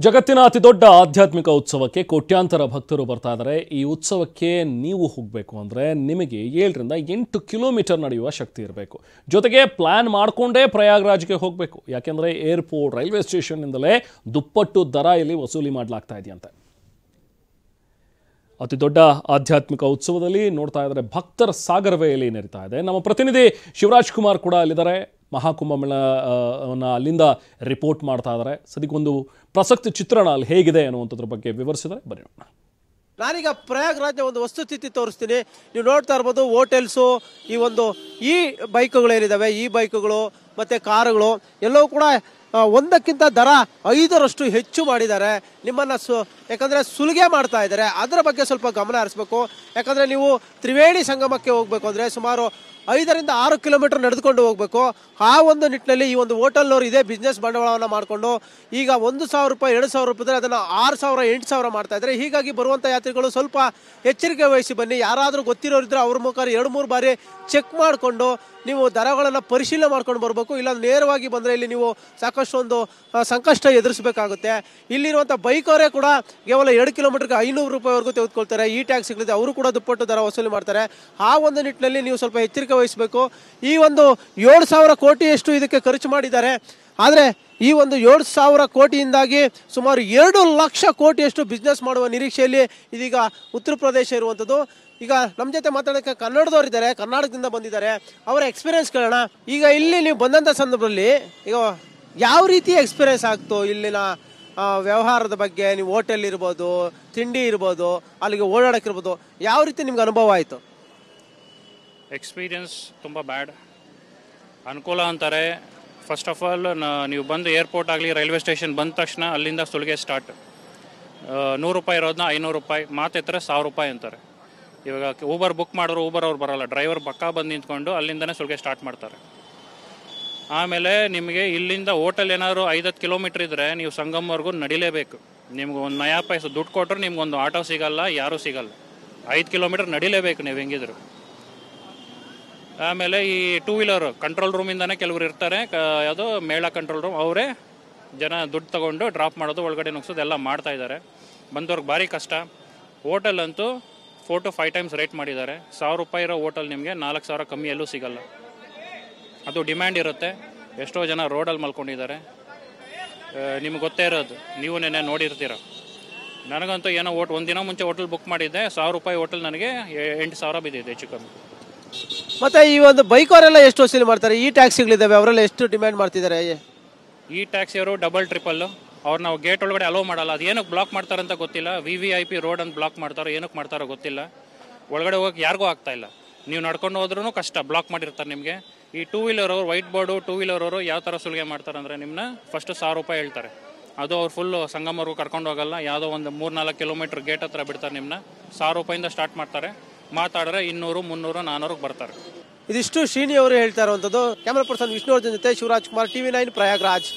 ಜಗತ್ತಿನ ಅತಿದೊಡ್ಡ ಆಧ್ಯಾತ್ಮಿಕ ಉತ್ಸವಕ್ಕೆ ಕೋಟ್ಯಾಂತರ ಭಕ್ತರು ಬರ್ತಾ ಇದ್ದಾರೆ. ಈ ಉತ್ಸವಕ್ಕೆ ನೀವು ಹೋಗಬೇಕು ಅಂದರೆ ನಿಮಗೆ 7 ರಿಂದ 8 ಕಿಲೋಮೀಟರ್ ನಡೆಯುವ ಶಕ್ತಿ ಇರಬೇಕು. ಜೊತೆಗೆ ಪ್ಲಾನ್ ಮಾಡಿಕೊಂಡೇ ಪ್ರಯಾಗ್ರಾಜ್ಗೆ ಹೋಗಬೇಕು. ಯಾಕೆಂದರೆ ಏರ್ಪೋರ್ಟ್, ರೈಲ್ವೆ ಸ್ಟೇಷನ್ನಿಂದಲೇ ದುಪ್ಪಟ್ಟು ದರ ಇಲ್ಲಿ ವಸೂಲಿ ಮಾಡಲಾಗ್ತಾ ಇದೆಯಂತೆ. ಅತಿ ದೊಡ್ಡ ಆಧ್ಯಾತ್ಮಿಕ ಉತ್ಸವದಲ್ಲಿ ನೋಡ್ತಾ ಇದ್ದಾರೆ ಭಕ್ತರ ಸಾಗರವೇ ಇಲ್ಲಿ ನಡೀತಾ ಇದೆ. ನಮ್ಮ ಪ್ರತಿನಿಧಿ ಶಿವರಾಜ್ ಕುಮಾರ್ ಕೂಡ ಅಲ್ಲಿದ್ದಾರೆ. ಮಹಾಕುಂಭಮೇಳನ ಅಲ್ಲಿಂದ ರಿಪೋರ್ಟ್ ಮಾಡ್ತಾ ಇದ್ದಾರೆ. ಸದ್ಯಕ್ಕೊಂದು ಪ್ರಸಕ್ತ ಚಿತ್ರಣ ಅಲ್ಲಿ ಹೇಗಿದೆ ಅನ್ನುವಂಥದ್ರ ಬಗ್ಗೆ ವಿವರಿಸಿದರೆ ಬನ್ನಿ ನೋಡೋಣ. ನಾನೀಗ ಪ್ರಯಾಗ್ರಾಜ್ನ ಒಂದು ವಸ್ತುಸ್ಥಿತಿ ತೋರಿಸ್ತೀನಿ. ನೀವು ನೋಡ್ತಾ ಇರ್ಬೋದು ಹೋಟೆಲ್ಸು, ಈ ಬೈಕುಗಳೇನಿದ್ದಾವೆ, ಈ ಬೈಕುಗಳು ಮತ್ತು ಕಾರುಗಳು ಎಲ್ಲವೂ ಕೂಡ ಒಂದಕ್ಕಿಂತ ದರ 5ರಷ್ಟು ಹೆಚ್ಚು ಮಾಡಿದ್ದಾರೆ. ನಿಮ್ಮನ್ನು ಯಾಕಂದರೆ ಸುಲಿಗೆ ಮಾಡ್ತಾ ಇದ್ದಾರೆ. ಅದರ ಬಗ್ಗೆ ಸ್ವಲ್ಪ ಗಮನ ಹರಿಸ್ಬೇಕು. ಯಾಕಂದರೆ ನೀವು ತ್ರಿವೇಣಿ ಸಂಗಮಕ್ಕೆ ಹೋಗಬೇಕು ಅಂದರೆ ಸುಮಾರು 5 ರಿಂದ 6 ಕಿಲೋಮೀಟರ್ ನಡೆದುಕೊಂಡು ಹೋಗಬೇಕು. ಆ ಒಂದು ನಿಟ್ಟಿನಲ್ಲಿ ಈ ಒಂದು ಹೋಟೆಲ್ನವರು ಇದೇ ಬಿಸ್ನೆಸ್ ಬಂಡವಾಳವನ್ನು ಮಾಡಿಕೊಂಡು ಈಗ 1,000 ರೂಪಾಯಿ 2,000 ರೂಪಾಯಿ ಅದನ್ನು 6,000 8,000 ಮಾಡ್ತಾ ಇದ್ದಾರೆ. ಹೀಗಾಗಿ ಬರುವಂಥ ಯಾತ್ರಿಗಳು ಸ್ವಲ್ಪ ಎಚ್ಚರಿಕೆ ವಹಿಸಿ ಬನ್ನಿ. ಯಾರಾದರೂ ಗೊತ್ತಿರೋರಿದ್ರೆ ಅವ್ರ ಮುಖಾಂತರ 2-3 ಬಾರಿ ಚೆಕ್ ಮಾಡಿಕೊಂಡು ನೀವು ದರಗಳನ್ನು ಪರಿಶೀಲನೆ ಮಾಡ್ಕೊಂಡು ಬರಬೇಕು. ಇಲ್ಲ ನೇರವಾಗಿ ಬಂದರೆ ಇಲ್ಲಿ ನೀವು ಸಾಕಷ್ಟು ಒಂದು ಸಂಕಷ್ಟ ಎದುರಿಸಬೇಕಾಗುತ್ತೆ. ಇಲ್ಲಿರುವಂಥ ಬೈಕವರೇ ಕೂಡ ಕೇವಲ 2 ಕಿಲೋಮೀಟರ್ಗೆ 500 ರೂಪಾಯಿವರೆಗೂ ತೆಗೆದುಕೊಳ್ತಾರೆ. ಈ ಟ್ಯಾಕ್ಸಿಗಳಿದೆ, ಅವರು ಕೂಡ ದುಪ್ಪಟ್ಟು ದರ ವಸೂಲಿ ಮಾಡ್ತಾರೆ. ಆ ಒಂದು ನಿಟ್ಟಿನಲ್ಲಿ ನೀವು ಸ್ವಲ್ಪ ಎಚ್ಚರಿಕೆ ವಹಿಸಬೇಕು. ಈ ಒಂದು 7,000 ಕೋಟಿಯಷ್ಟು ಇದಕ್ಕೆ ಖರ್ಚು ಮಾಡಿದ್ದಾರೆ. ಆದರೆ ಈ ಒಂದು 7,000 ಕೋಟಿಯಿಂದಾಗಿ ಸುಮಾರು 2 ಲಕ್ಷ ಕೋಟಿಯಷ್ಟು ಬಿಸ್ನೆಸ್ ಮಾಡುವ ನಿರೀಕ್ಷೆಯಲ್ಲಿ ಇದೀಗ ಉತ್ತರ ಪ್ರದೇಶ ಇರುವಂಥದ್ದು. ಈಗ ನಮ್ಮ ಜೊತೆ ಮಾತಾಡೋಕ್ಕೆ ಕನ್ನಡದವರಿದ್ದಾರೆ, ಕರ್ನಾಟಕದಿಂದ ಬಂದಿದ್ದಾರೆ. ಅವರ ಎಕ್ಸ್ಪೀರಿಯನ್ಸ್ ಕೇಳೋಣ. ಈಗ ಇಲ್ಲಿ ನೀವು ಬಂದಂಥ ಸಂದರ್ಭದಲ್ಲಿ ಈಗ ಯಾವ ರೀತಿ ಎಕ್ಸ್ಪೀರಿಯನ್ಸ್ ಆಗ್ತು ಇಲ್ಲಿನ ವ್ಯವಹಾರದ ಬಗ್ಗೆ? ನೀವು ಹೋಟೆಲ್ ಇರ್ಬೋದು, ತಿಂಡಿ ಇರ್ಬೋದು, ಅಲ್ಲಿಗೆ ಓಡಾಡೋಕ್ಕಿರ್ಬೋದು, ಯಾವ ರೀತಿ ನಿಮ್ಗೆ ಅನುಭವ ಆಯಿತು? ಎಕ್ಸ್ಪೀರಿಯನ್ಸ್ ತುಂಬ ಬ್ಯಾಡ್. ಅನುಕೂಲ ಅಂತಾರೆ. ಫಸ್ಟ್ ಆಫ್ ಆಲ್ ನೀವು ಬಂದು ಏರ್ಪೋರ್ಟ್ ಆಗಲಿ ರೈಲ್ವೆ ಸ್ಟೇಷನ್ ಬಂದ ತಕ್ಷಣ ಅಲ್ಲಿಂದ ಸುಲಿಗೆ ಸ್ಟಾರ್ಟ್. 100 ರೂಪಾಯಿ ಇರೋದನ್ನ 500 ರೂಪಾಯಿ, ಮಾತೆತ್ತರೆ 1,000 ರೂಪಾಯಿ ಅಂತಾರೆ. ಇವಾಗ ಊಬರ್ ಬುಕ್ ಮಾಡಿದ್ರು ಊಬರ್ ಅವ್ರು ಬರೋಲ್ಲ, ಡ್ರೈವರ್ ಪಕ್ಕ ಬಂದು ನಿಂತ್ಕೊಂಡು ಅಲ್ಲಿಂದನೇ ಸುಲಿಗೆ ಸ್ಟಾರ್ಟ್ ಮಾಡ್ತಾರೆ. ಆಮೇಲೆ ನಿಮಗೆ ಇಲ್ಲಿಂದ ಹೋಟೆಲ್ ಏನಾದ್ರು 5-10 ಕಿಲೋಮೀಟ್ರ್ ಇದ್ದರೆ ನೀವು ಸಂಗಮ್ವರೆಗೂ ನಡಿಲೇಬೇಕು. ನಿಮ್ಗೆ ಒಂದು ನಯಾ ಪೈಸೆ ದುಡ್ಡು ಕೊಟ್ಟರು ನಿಮ್ಗೊಂದು ಆಟೋ ಸಿಗಲ್ಲ, ಯಾರೂ ಸಿಗಲ್ಲ. 5 ಕಿಲೋಮೀಟ್ರ್ ನಡಿಲೇಬೇಕು ನೀವು ಹೆಂಗಿದ್ರು. ಆಮೇಲೆ ಈ 2 ವೀಲರ್ ಕಂಟ್ರೋಲ್ ರೂಮಿಂದನೇ ಕೆಲವರು ಇರ್ತಾರೆ, ಯಾವುದೋ ಮೇಳ ಕಂಟ್ರೋಲ್ ರೂಮ್, ಅವರೇ ಜನ ದುಡ್ಡು ತೊಗೊಂಡು ಡ್ರಾಪ್ ಮಾಡೋದು, ಒಳಗಡೆ ನುಗ್ಸೋದು ಎಲ್ಲ ಮಾಡ್ತಾಯಿದ್ದಾರೆ. ಬಂದವ್ರಿಗೆ ಭಾರಿ ಕಷ್ಟ. ಹೋಟೆಲ್ ಅಂತೂ 4 to 5 ಟೈಮ್ಸ್ ರೇಟ್ ಮಾಡಿದ್ದಾರೆ. 1,000 ರೂಪಾಯಿ ಇರೋ ಹೋಟೆಲ್ ನಿಮಗೆ 4,000 ಕಮ್ಮಿ ಎಲ್ಲೂ ಸಿಗಲ್ಲ. ಅದು ಡಿಮ್ಯಾಂಡ್ ಇರುತ್ತೆ. ಎಷ್ಟೋ ಜನ ರೋಡಲ್ಲಿ ಮಲ್ಕೊಂಡಿದ್ದಾರೆ. ನಿಮ್ಗೆ ಗೊತ್ತೇ ಇರೋದು, ನೀವು ನೆನ್ನೆ ನೋಡಿರ್ತೀರ. ನನಗಂತೂ ಏನೋ ಒಂದು ದಿನ ಮುಂಚೆ ಹೋಟೆಲ್ ಬುಕ್ ಮಾಡಿದ್ದೆ, 1,000 ರೂಪಾಯಿ ಹೋಟೆಲ್ ನನಗೆ 8,000 ಬಿದ್ದಿದೆ ಹೆಚ್ಚು ಕಮ್ಮಿ. ಮತ್ತು ಈ ಒಂದು ಬೈಕವರೆಲ್ಲ ಎಷ್ಟು ವಸೂಲಿ ಮಾಡ್ತಾರೆ? ಈ ಟ್ಯಾಕ್ಸಿಗಳಿದ್ದಾವೆ, ಅವರೆಲ್ಲ ಎಷ್ಟು ಡಿಮ್ಯಾಂಡ್ ಮಾಡ್ತಿದ್ದಾರೆ? ಈ ಟ್ಯಾಕ್ಸಿಯವರು ಡಬಲ್ ಟ್ರಿಪಲ್ಲು. ಅವ್ರು ನಾವು ಗೇಟ್ ಒಳಗಡೆ ಅಲೋ ಮಾಡಲ್ಲ. ಅದು ಏನಕ್ಕೆ ಬ್ಲಾಕ್ ಮಾಡ್ತಾರಂತ ಗೊತ್ತಿಲ್ಲ. VIP ರೋಡ್ ಅಂತ ಬ್ಲಾಕ್ ಮಾಡ್ತಾರೋ, ಏನಕ್ಕೆ ಮಾಡ್ತಾರೋ ಗೊತ್ತಿಲ್ಲ. ಒಳಗಡೆ ಹೋಗಕ್ಕೆ ಯಾರಿಗೂ ಆಗ್ತಾಯಿಲ್ಲ. ನೀವು ನಡ್ಕೊಂಡು ಹೋದ್ರೂ ಕಷ್ಟ, ಬ್ಲಾಕ್ ಮಾಡಿರ್ತಾರೆ ನಿಮಗೆ. ಈ 2 ವೀಲರ್ ಅವರು, ವೈಟ್ ಬೋರ್ಡು 2 ವೀಲರ್ ಅವರು ಯಾವ ಥರ ಸುಲಿಗೆ ಮಾಡ್ತಾರೆ ಅಂದರೆ ನಿಮ್ಮನ್ನ ಫಸ್ಟ್ 1,000 ರೂಪಾಯಿ ಹೇಳ್ತಾರೆ. ಅದು ಅವ್ರು ಫುಲ್ಲು ಸಂಗಮವರೆಗೂ ಕರ್ಕೊಂಡು ಹೋಗಲ್ಲ. ಯಾವುದೋ ಒಂದು 3-4 ಕಿಲೋಮೀಟ್ರ್ ಗೇಟ್ ಹತ್ರ ಬಿಡ್ತಾರೆ ನಿಮ್ಮನ್ನ. 1,000 ರೂಪಾಯಿಂದ ಸ್ಟಾರ್ಟ್ ಮಾಡ್ತಾರೆ. ಮಾತಾಡಿದ್ರೆ 200, 300, 400ಕ್ಕೆ ಬರ್ತಾರೆ. ಇದಿಷ್ಟು ಶ್ರೀನಿ ಅವರು ಹೇಳ್ತಾ ಇರುವಂಥದ್ದು. ಕ್ಯಾಮರಾ ಪರ್ಸನ್ ವಿಷ್ಣುವರ್ಧನ್ ಜೊತೆ ಶಿವರಾಜ್ ಕುಮಾರ್, TV9 ಪ್ರಯಾಗ್ರಾಜ್.